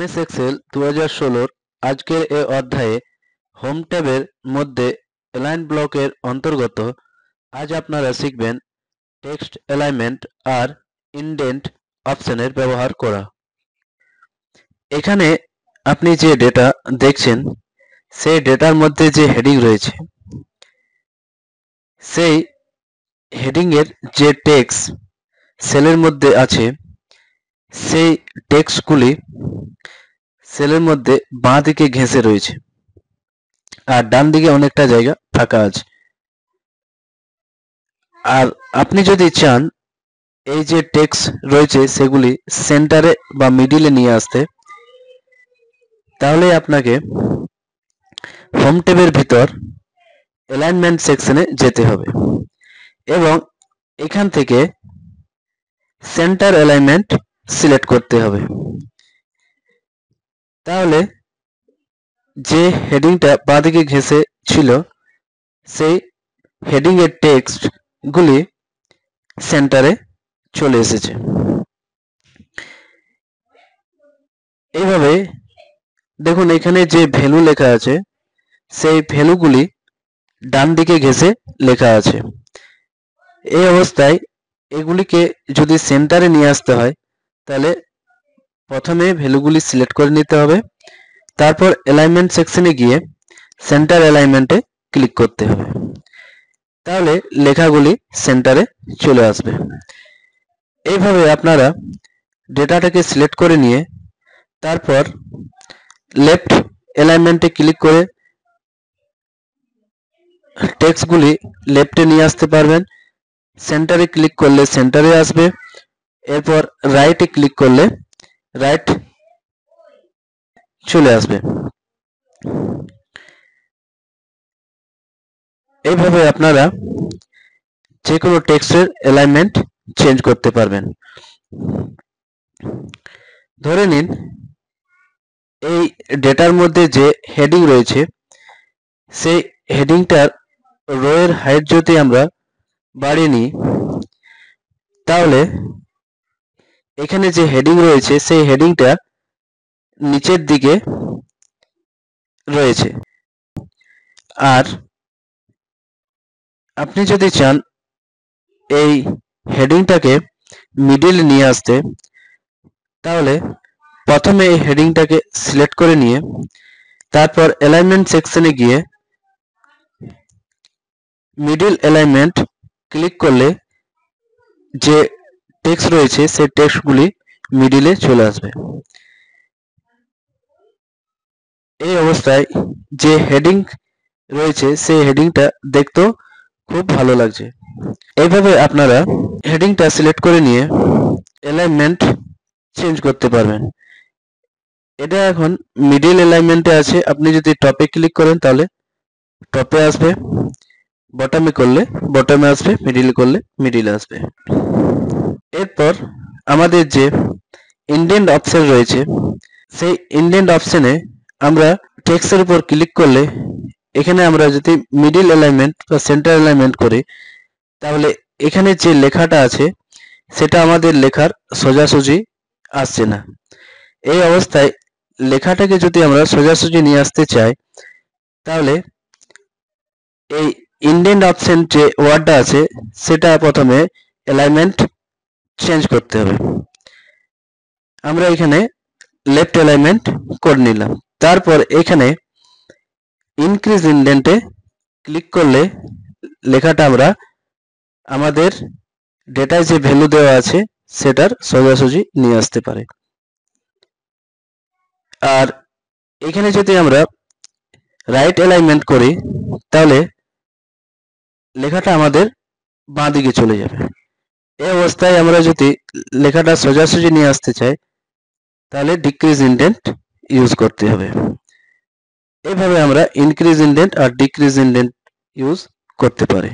MS Excel 2016 আজকের এই অধ্যায়ে হোম ট্যাবের মধ্যে অ্যালাইন ব্লকের অন্তর্গত আজ আপনারা শিখবেন টেক্সট অ্যালাইনমেন্ট আর ইনডেন্ট অপশনের ব্যবহার করা। এখানে আপনি যে ডেটা দেখছেন সেই ডেটার মধ্যে যে হেডিং রয়েছে সেই হেডিংয়ের যে টেক্সট সেলের মধ্যে আছে সেই টেক্সটগুলি সেলের মধ্যে বাঁ দিকে ঘেঁষে রয়েছে আর ডান দিকে অনেকটা জায়গা ফাঁকা আছে। আর আপনি যদি চান এই যে টেক্সট রয়েছে সেগুলি সেন্টারে বা মিডিলে নিয়ে আসতে, তাহলে আপনাকে হোম ট্যাবের ভিতর অ্যালাইনমেন্ট সেকশনে যেতে হবে এবং এখান থেকে সেন্টার অ্যালাইনমেন্ট সিলেক্ট করতে হবে। তাহলে যে হেডিংটা বাঁদিকে ঘেঁষে ছিল সেই হেডিংয়ের টেক্সটগুলি সেন্টারে চলে এসেছে। এইভাবে দেখুন এখানে যে ভ্যালু লেখা আছে সেই ভ্যালুগুলি ডান দিকে ঘেঁষে লেখা আছে। এই অবস্থায় এগুলিকে যদি সেন্টারে নিয়ে আসতে হয় তাহলে প্রথমে ভ্যালুগুলি সিলেক্ট করে নিতে হবে, তারপর অ্যালাইনমেন্ট সেকশনে গিয়ে সেন্টার অ্যালাইনমেন্টে ক্লিক করতে হবে, তাহলে লেখাগুলি সেন্টারে চলে আসবে। এইভাবে আপনারা ডেটাটাকে সিলেক্ট করে নিয়ে তারপর লেফট অ্যালাইনমেন্টে ক্লিক করে টেক্সটগুলি লেফটে নিয়ে আসতে পারবেন। সেন্টারে ক্লিক করলে সেন্টারে আসবে, এরপর রাইটে ক্লিক করলে রাইট চলে আসবে। এইভাবে আপনারা যে কোনো টেক্সটের অ্যালাইনমেন্ট চেঞ্জ করতে পারবেন। ধরে নিন এই ডেটার মধ্যে যে হেডিং রয়েছে সেই হেডিংটার রোয়ের হাইট যদি আমরা বাড়িয়ে নিই, তাহলে এখানে যে হেডিং রয়েছে সেই হেডিংটা নিচের দিকে রয়েছে। আর আপনি যদি চান এই হেডিংটাকে মিডিলে নিয়ে আসতে, তাহলে প্রথমে এই হেডিংটাকে সিলেক্ট করে নিয়ে তারপর অ্যালাইনমেন্ট সেকশনে গিয়ে মিডল অ্যালাইনমেন্ট ক্লিক করলে যে টেক্সট রয়েছে সেই টেক্সটগুলি মিডিলে চলে আসবে। এই অবস্থায় যে হেডিং রয়েছে সেই হেডিংটা দেখতেও খুব ভালো লাগছে। এইভাবে আপনারা হেডিংটা সিলেক্ট করে নিয়ে অ্যালাইনমেন্ট চেঞ্জ করতে পারবেন। এটা এখন মিডল অ্যালাইনমেন্টে আছে, আপনি যদি টপে ক্লিক করেন তাহলে টপে আসবে, বটমে করলে বটমে আসবে, মিডিলে করলে মিডিলে আসবে। এরপর আমাদের যে ইনডেন্ট অপশন রয়েছে সেই ইনডেন্ট অপশনে আমরা টেক্সটের উপর ক্লিক করলে এখানে আমরা যদি মিডল অ্যালাইনমেন্ট বা সেন্টার অ্যালাইনমেন্ট করি, তাহলে এখানে যে লেখাটা আছে সেটা আমাদের লেখার সোজাসুজি আসছে না। এই অবস্থায় লেখাটাকে যদি আমরা সোজাসুজি নিয়ে আসতে চাই, তাহলে এই ইনডেন্ট অপশন যে ওয়ার্ডটা আছে সেটা প্রথমে অ্যালাইনমেন্ট চেঞ্জ করতে হবে। আমরা এখানে লেফট অ্যালাইনমেন্ট করে নিলাম, তারপর এখানে ইনক্রিজ ইনডেন্টে ক্লিক করলে লেখাটা আমরা আমাদের ডেটায় যে ভ্যালু দেওয়া আছে সেটার সোজাসুজি নিয়ে আসতে পারে। আর এখানে যদি আমরা রাইট অ্যালাইনমেন্ট করি তাহলে লেখাটা আমাদের বাঁ দিকে চলে যাবে। এই অবস্থায় আমরা যদি লেখাটা সোজাসুজি নিয়ে আসতে চাই তাহলে ডিক্রিজ ইনডেন্ট ইউজ করতে হবে। এইভাবে আমরা ইনক্রিজ ইনডেন্ট আর ডিক্রিজ ইনডেন্ট ইউজ করতে পারি।